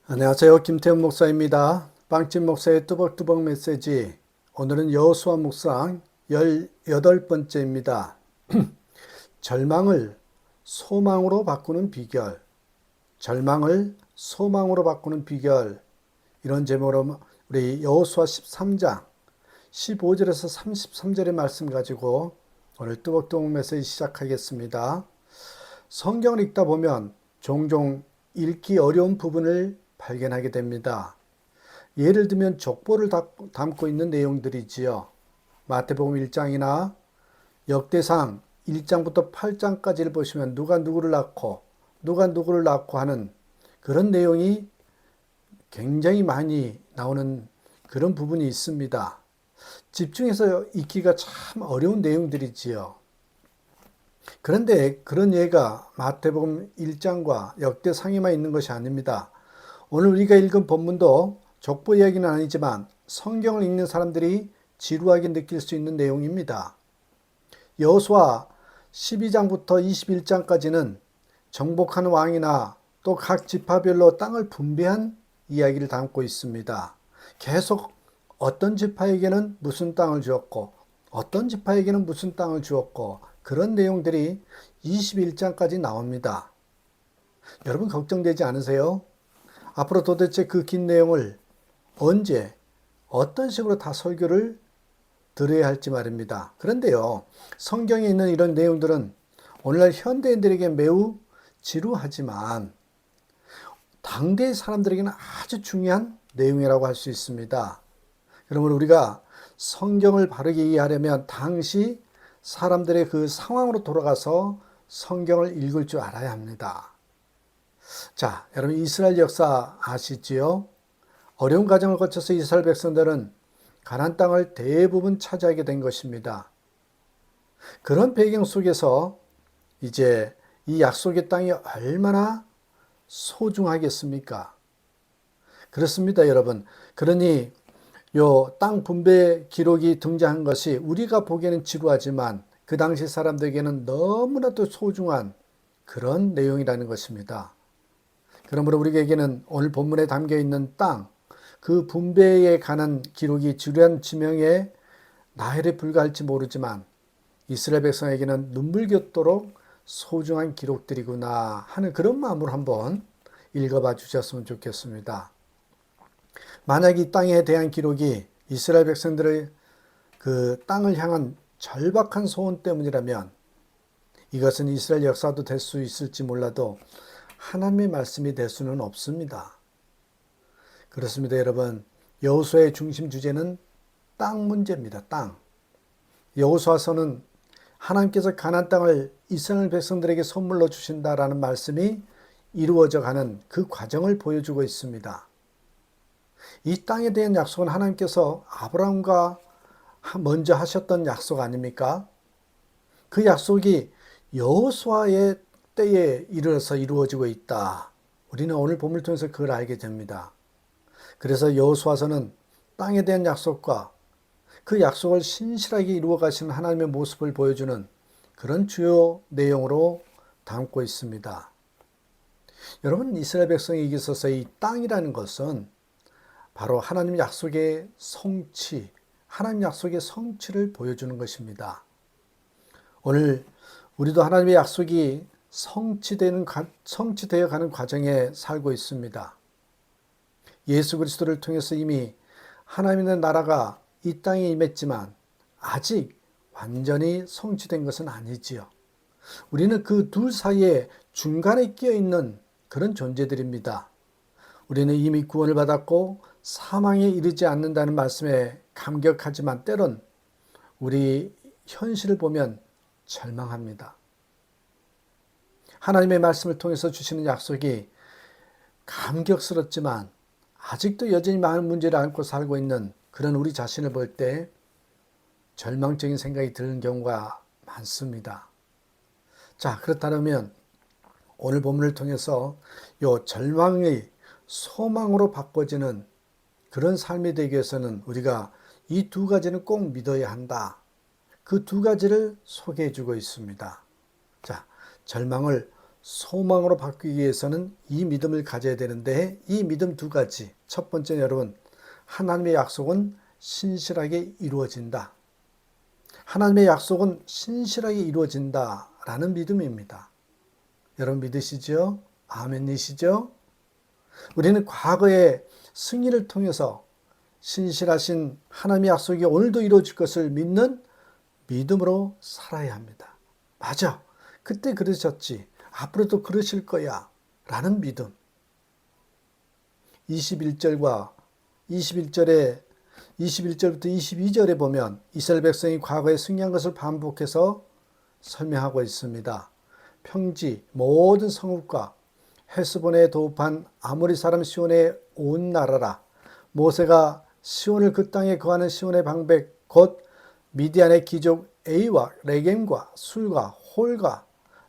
안녕하세요. 김태훈 목사입니다. 빵집 목사의 뚜벅뚜벅 메시지. 오늘은 여호수아 묵상 18번째입니다. 절망을 소망으로 바꾸는 비결. 절망을 소망으로 바꾸는 비결. 이런 제목으로 우리 여호수아 13장 15절에서 33절의 말씀 가지고 오늘 뚜벅뚜벅 메시지 시작하겠습니다. 성경을 읽다 보면 종종 읽기 어려운 부분을 발견하게 됩니다. 예를 들면 족보를 담고 있는 내용들이지요. 마태복음 1장이나 역대상 1장부터 8장까지를 보시면 누가 누구를 낳고 하는 그런 내용이 굉장히 많이 나오는 그런 부분이 있습니다. 집중해서 읽기가 참 어려운 내용들이지요. 그런데 그런 예가 마태복음 1장과 역대상에만 있는 것이 아닙니다. 오늘 우리가 읽은 본문도 족보 이야기는 아니지만 성경을 읽는 사람들이 지루하게 느낄 수 있는 내용입니다. 여호수아 12장부터 21장까지는 정복한 왕이나 또 각 지파별로 땅을 분배한 이야기를 담고 있습니다. 계속 어떤 지파에게는 무슨 땅을 주었고 어떤 지파에게는 무슨 땅을 주었고 그런 내용들이 21장까지 나옵니다. 여러분 걱정되지 않으세요? 앞으로 도대체 그 긴 내용을 언제 어떤 식으로 다 설교를 들어야 할지 말입니다. 그런데요, 성경에 있는 이런 내용들은 오늘날 현대인들에게 매우 지루하지만 당대의 사람들에게는 아주 중요한 내용이라고 할 수 있습니다. 그러면 우리가 성경을 바르게 이해하려면 당시 사람들의 그 상황으로 돌아가서 성경을 읽을 줄 알아야 합니다. 자, 여러분 이스라엘 역사 아시지요? 어려운 과정을 거쳐서 이스라엘 백성들은 가나안 땅을 대부분 차지하게 된 것입니다. 그런 배경 속에서 이제 이 약속의 땅이 얼마나 소중하겠습니까? 그렇습니다, 여러분. 그러니 요 땅 분배 기록이 등장한 것이 우리가 보기에는 지루하지만 그 당시 사람들에게는 너무나도 소중한 그런 내용이라는 것입니다. 그러므로 우리에게는 오늘 본문에 담겨 있는 땅, 그 분배에 관한 기록이 지루한 지명에 나열에 불과할지 모르지만 이스라엘 백성에게는 눈물겹도록 소중한 기록들이구나 하는 그런 마음으로 한번 읽어봐 주셨으면 좋겠습니다. 만약 이 땅에 대한 기록이 이스라엘 백성들의 그 땅을 향한 절박한 소원 때문이라면 이것은 이스라엘 역사도 될 수 있을지 몰라도 하나님의 말씀이 될 수는 없습니다. 그렇습니다, 여러분. 여호수아의 중심 주제는 땅 문제입니다. 땅. 여호수아서는 하나님께서 가나안 땅을 이스라엘 백성들에게 선물로 주신다라는 말씀이 이루어져 가는 그 과정을 보여주고 있습니다. 이 땅에 대한 약속은 하나님께서 아브라함과 먼저 하셨던 약속 아닙니까? 그 약속이 여호수아의 때에 이르러서 이루어지고 있다. 우리는 오늘 본문을 통해서 그걸 알게 됩니다. 그래서 여호수아서는 땅에 대한 약속과 그 약속을 신실하게 이루어 가시는 하나님의 모습을 보여주는 그런 주요 내용으로 담고 있습니다. 여러분, 이스라엘 백성에게 있어서 이 땅이라는 것은 바로 하나님 약속의 성취, 하나님 약속의 성취를 보여주는 것입니다. 오늘 우리도 하나님의 약속이 성취되어 가는 과정에 살고 있습니다. 예수 그리스도를 통해서 이미 하나님의 나라가 이 땅에 임했지만 아직 완전히 성취된 것은 아니지요. 우리는 그 둘 사이에 중간에 끼어 있는 그런 존재들입니다. 우리는 이미 구원을 받았고 사망에 이르지 않는다는 말씀에 감격하지만 때론 우리 현실을 보면 절망합니다. 하나님의 말씀을 통해서 주시는 약속이 감격스럽지만 아직도 여전히 많은 문제를 안고 살고 있는 그런 우리 자신을 볼 때 절망적인 생각이 드는 경우가 많습니다. 자, 그렇다면 오늘 본문을 통해서 이 절망의 소망으로 바꿔지는 그런 삶이 되기 위해서는 우리가 이 두 가지는 꼭 믿어야 한다. 그 두 가지를 소개해 주고 있습니다. 자, 절망을 소망으로 바뀌기 위해서는 이 믿음을 가져야 되는데 이 믿음 두 가지. 첫 번째는 여러분, 하나님의 약속은 신실하게 이루어진다. 하나님의 약속은 신실하게 이루어진다라는 믿음입니다. 여러분 믿으시죠? 아멘이시죠? 우리는 과거의 승리를 통해서 신실하신 하나님의 약속이 오늘도 이루어질 것을 믿는 믿음으로 살아야 합니다. 맞아. 그때 그러셨지. 앞으로도 그러실 거야. 라는 믿음. 21절과 21절부터 22절에 보면 이스라엘 백성이 과거에 승리한 것을 반복해서 설명하고 있습니다. 평지 모든 성읍과 헤스본에 도읍한 아모리 사람 시온의 온 나라라. 모세가 시온을 그 땅에 거하는 시온의 방백 곧 미디안의 기족 에이와 레겜과 술과 홀과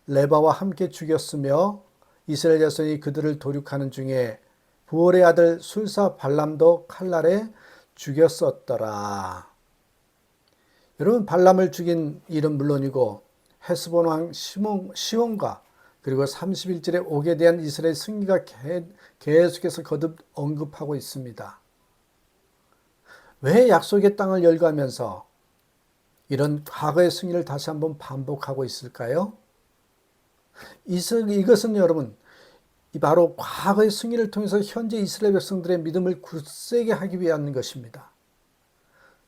레바와 함께 죽였으며 이스라엘 자손이 그들을 도륙하는 중에 부올의 아들 술사 발람도 칼날에 죽였었더라. 여러분 발람을 죽인 일은 물론이고 헤스본 왕 시온과 그리고 31절에 옥에 대한 이스라엘 승리가 계속해서 거듭 언급하고 있습니다. 왜 약속의 땅을 열거하면서 이런 과거의 승리를 다시 한번 반복하고 있을까요? 이것은 여러분 바로 과거의 승리를 통해서 현재 이스라엘 백성들의 믿음을 굳세게 하기 위한 것입니다.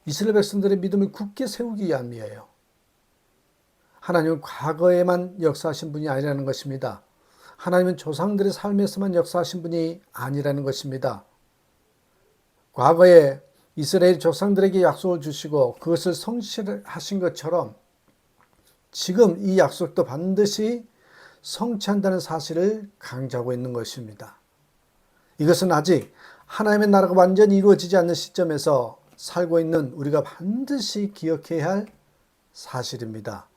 이스라엘 백성들의 믿음을 굳게 세우기 위함이에요. 하나님은 과거에만 역사하신 분이 아니라는 것입니다. 하나님은 조상들의 삶에서만 역사하신 분이 아니라는 것입니다. 과거에 이스라엘 조상들에게 약속을 주시고 그것을 성취하신 것처럼 지금 이 약속도 반드시 성취한다는 사실을 강조하고 있는 것입니다. 이것은 아직 하나님의 나라가 완전히 이루어지지 않는 시점에서 살고 있는 우리가 반드시 기억해야 할 사실입니다.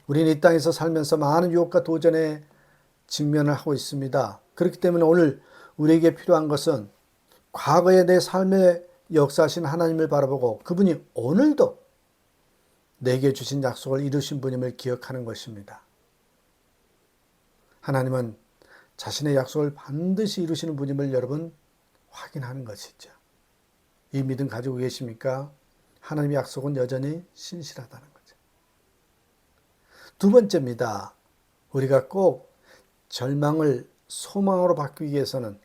우리는 이 땅에서 살면서 많은 유혹과 도전에 직면을 하고 있습니다. 그렇기 때문에 오늘 우리에게 필요한 것은 과거의 내 삶의 역사하신 하나님을 바라보고 그분이 오늘도 내게 주신 약속을 이루신 분임을 기억하는 것입니다. 하나님은 자신의 약속을 반드시 이루시는 분임을 여러분 확인하는 것이죠. 이 믿음 가지고 계십니까? 하나님의 약속은 여전히 신실하다는 거죠. 두 번째입니다. 우리가 꼭 절망을 소망으로 바꾸기 위해서는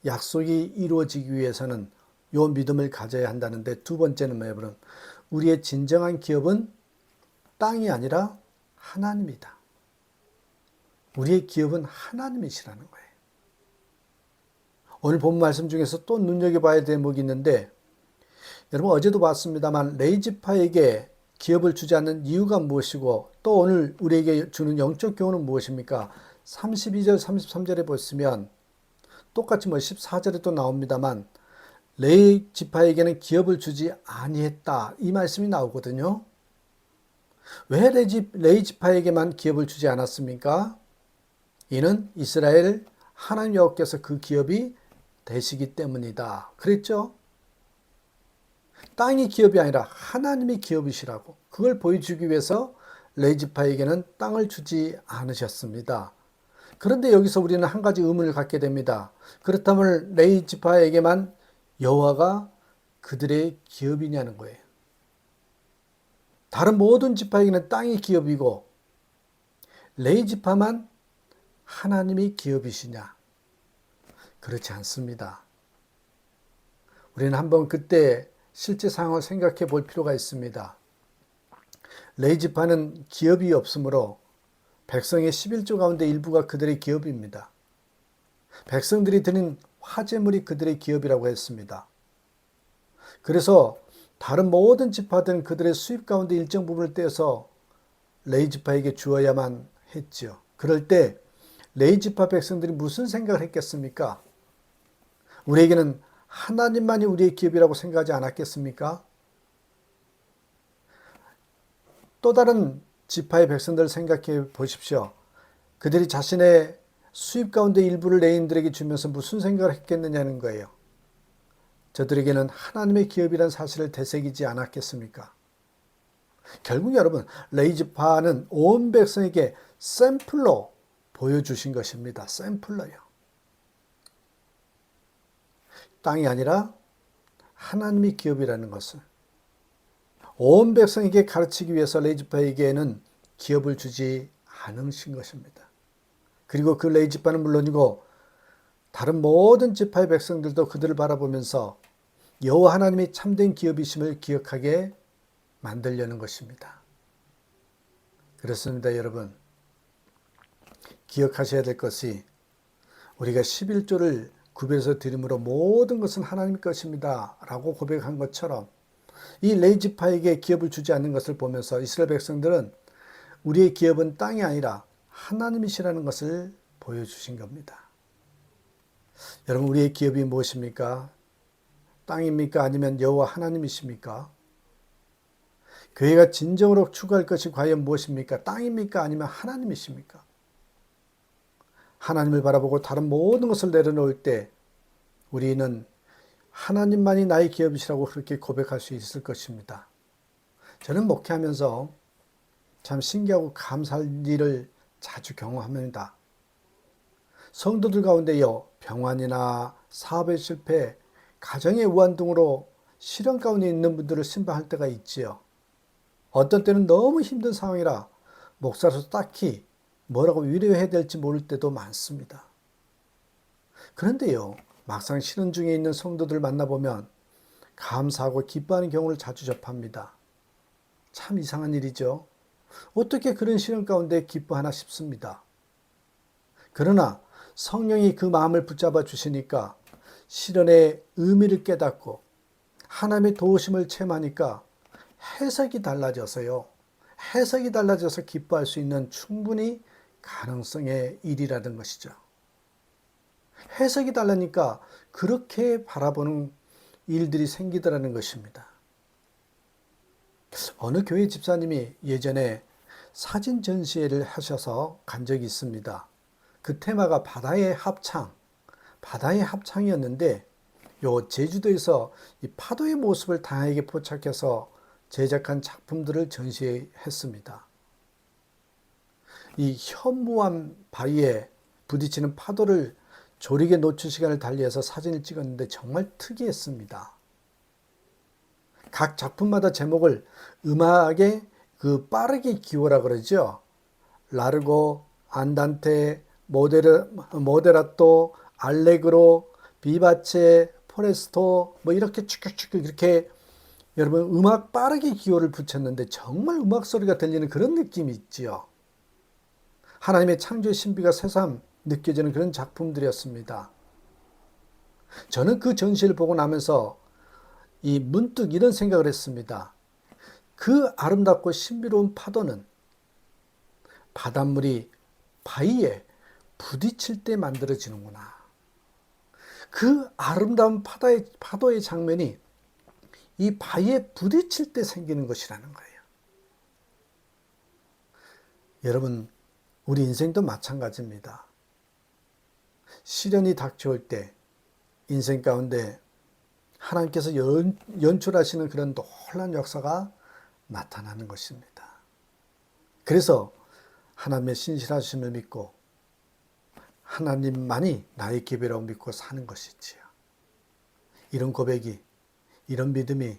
약속이 이루어지기 위해서는 이 믿음을 가져야 한다는데 두 번째는 뭐예요? 우리의 진정한 기업은 땅이 아니라 하나님이다. 우리의 기업은 하나님이시라는 거예요. 오늘 본 말씀 중에서 또 눈여겨봐야 될 대목이 있는데 여러분 어제도 봤습니다만 레이지파에게 기업을 주지 않는 이유가 무엇이고 또 오늘 우리에게 주는 영적 교훈은 무엇입니까? 32절 33절에 보시면 똑같이 14절에 또 나옵니다만 레이지파에게는 기업을 주지 아니했다 이 말씀이 나오거든요. 왜 레이지파에게만 기업을 주지 않았습니까? 이는 이스라엘 하나님 여호와께서 그 기업이 되시기 때문이다. 그랬죠? 땅이 기업이 아니라 하나님이 기업이시라고 그걸 보여주기 위해서 레이지파에게는 땅을 주지 않으셨습니다. 그런데 여기서 우리는 한 가지 의문을 갖게 됩니다. 그렇다면 레이지파에게만 여호와가 그들의 기업이냐는 거예요. 다른 모든 지파에게는 땅이 기업이고 레이지파만 하나님이 기업이시냐? 그렇지 않습니다. 우리는 한번 그때 실제 상황을 생각해 볼 필요가 있습니다. 레이지파는 기업이 없으므로 백성의 11조 가운데 일부가 그들의 기업입니다. 백성들이 드린 화제물이 그들의 기업이라고 했습니다. 그래서 다른 모든 지파들은 그들의 수입 가운데 일정 부분을 떼서 레이지파에게 주어야만 했지요. 그럴 때 레이지파 백성들이 무슨 생각을 했겠습니까? 우리에게는 하나님만이 우리의 기업이라고 생각하지 않았겠습니까? 또 다른 지파의 백성들을 생각해 보십시오. 그들이 자신의 수입 가운데 일부를 레인들에게 주면서 무슨 생각을 했겠느냐는 거예요. 저들에게는 하나님의 기업이라는 사실을 되새기지 않았겠습니까? 결국 여러분 레이지파는 온 백성에게 샘플로 보여주신 것입니다. 샘플러요. 땅이 아니라 하나님의 기업이라는 것을 온 백성에게 가르치기 위해서 레위지파에게는 기업을 주지 않으신 것입니다. 그리고 그 레위지파는 물론이고 다른 모든 지파의 백성들도 그들을 바라보면서 여호와 하나님이 참된 기업이심을 기억하게 만들려는 것입니다. 그렇습니다, 여러분. 기억하셔야 될 것이 우리가 11조를 구별해서 드림으로 모든 것은 하나님 것입니다 라고 고백한 것처럼 이 레위지파에게 기업을 주지 않는 것을 보면서 이스라엘 백성들은 우리의 기업은 땅이 아니라 하나님이시라는 것을 보여주신 겁니다. 여러분, 우리의 기업이 무엇입니까? 땅입니까? 아니면 여호와 하나님이십니까? 교회가 진정으로 추구할 것이 과연 무엇입니까? 땅입니까? 아니면 하나님이십니까? 하나님을 바라보고 다른 모든 것을 내려놓을 때 우리는 하나님만이 나의 기업이시라고 그렇게 고백할 수 있을 것입니다. 저는 목회하면서 참 신기하고 감사할 일을 자주 경험합니다. 성도들 가운데요, 병환이나 사업의 실패, 가정의 우환 등으로 시련 가운데 있는 분들을 신방할 때가 있지요. 어떤 때는 너무 힘든 상황이라 목사로서 딱히 뭐라고 위로해야 될지 모를 때도 많습니다. 그런데요, 막상 시련 중에 있는 성도들 만나보면 감사하고 기뻐하는 경우를 자주 접합니다. 참 이상한 일이죠. 어떻게 그런 시련 가운데 기뻐하나 싶습니다. 그러나 성령이 그 마음을 붙잡아 주시니까 시련의 의미를 깨닫고 하나님의 도우심을 체험하니까 해석이 달라져서요. 해석이 달라져서 기뻐할 수 있는 충분히 가능성의 일이라는 것이죠. 해석이 달라니까 그렇게 바라보는 일들이 생기더라는 것입니다. 어느 교회 집사님이 예전에 사진 전시회를 하셔서 간 적이 있습니다. 그 테마가 바다의 합창이었는데 요 제주도에서 이 파도의 모습을 다양하게 포착해서 제작한 작품들을 전시했습니다. 이 현무암 바위에 부딪히는 파도를 조리개 노출 시간을 달리해서 사진을 찍었는데 정말 특이했습니다. 각 작품마다 제목을 음악에 빠르게 기호라 그러죠. 라르고, 안단테, 모데라토, 알레그로, 비바체, 포레스토 뭐 이렇게 쭉쭉쭉 이렇게 여러분 음악 빠르게 기호를 붙였는데 정말 음악 소리가 들리는 그런 느낌이 있지요. 하나님의 창조의 신비가 새삼 느껴지는 그런 작품들이었습니다. 저는 그 전시를 보고 나면서 문득 이런 생각을 했습니다. 그 아름답고 신비로운 파도는 바닷물이 바위에 부딪힐 때 만들어지는구나. 그 아름다운 파도의 장면이 이 바위에 부딪힐 때 생기는 것이라는 거예요. 여러분, 우리 인생도 마찬가지입니다. 시련이 닥쳐올 때 인생 가운데 하나님께서 연출하시는 그런 놀라운 역사가 나타나는 것입니다. 그래서 하나님의 신실하심을 믿고 하나님만이 나의 기업이라고 믿고 사는 것이지요. 이런 고백이, 이런 믿음이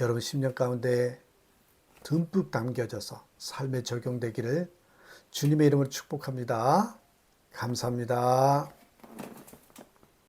여러분 심령 가운데 듬뿍 담겨져서 삶에 적용되기를 주님의 이름으로 축복합니다. 감사합니다.